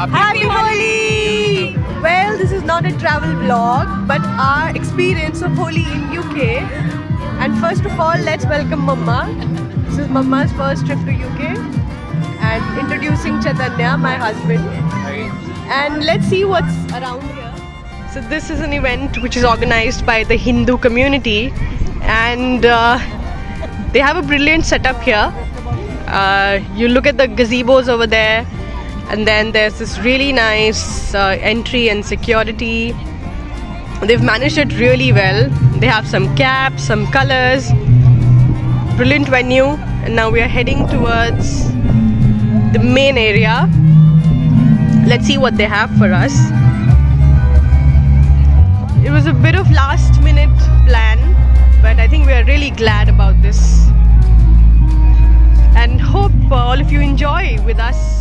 Happy Holi! Well, this is not a travel vlog, but our experience of Holi in UK. And first of all, let's welcome Mama. This is Mama's first trip to UK. And introducing Chaitanya, my husband. And let's see what's around here. So this is an event which is organized by the Hindu community. And they have a brilliant setup here. You look at the gazebos over there. And then there's this really nice entry and security. They've managed it really well. They have some caps, some colors. Brilliant venue. And now we are heading towards the main area. Let's see what they have for us. It was a bit of last minute plan, but I think we are really glad about this. And hope all of you enjoy with us.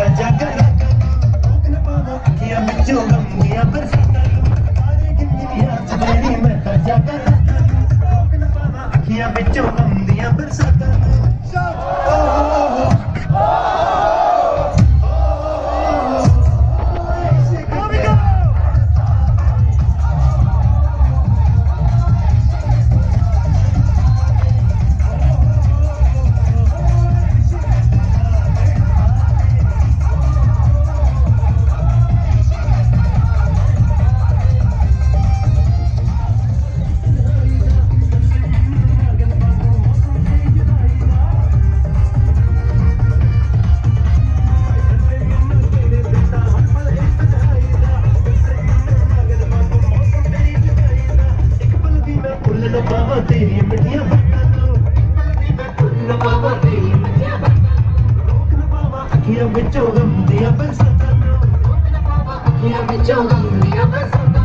ਤਾਂ ਜਾਗਰ ਰੋਕ ਨਾ ਪਾਵਾਂ ਅੱਖੀਆਂ ਵਿੱਚੋਂ ਗਮ ਦੀਆਂ ਬਰਸਾਤਾਂ ਸਾਰੇ ਕਿੰਨੀਆਂ ਚ ਤੇਰੀ ਮੈਂ ਤਾਂ ਜਾਗਰ ਰੋਕ ਨਾ ਪਾਵਾਂ ਅੱਖੀਆਂ ਵਿੱਚੋਂ ਗਮ ਦੀਆਂ ਬਰਸਾਤਾਂ ਤੇਰੀਆਂ ਮਿੱਠੀਆਂ ਬਾਤਾਂ ਤੋਂ ਨਾ ਪਾਵਾਂ ਤੇਰੀਆਂ ਮਿੱਠੀਆਂ ਬਾਤਾਂ ਰੋਕ ਨਾ ਪਾਵਾਂ ਅੱਖੀਆਂ ਵਿੱਚੋਂ ਗਮ ਦੀਆਂ ਬਰਸਾਤਾਂ ਰੋਕ ਨਾ ਪਾਵਾਂ ਅੱਖੀਆਂ ਵਿੱਚੋਂ ਗਮ ਦੀਆਂ ਬਰਸਾਤਾਂ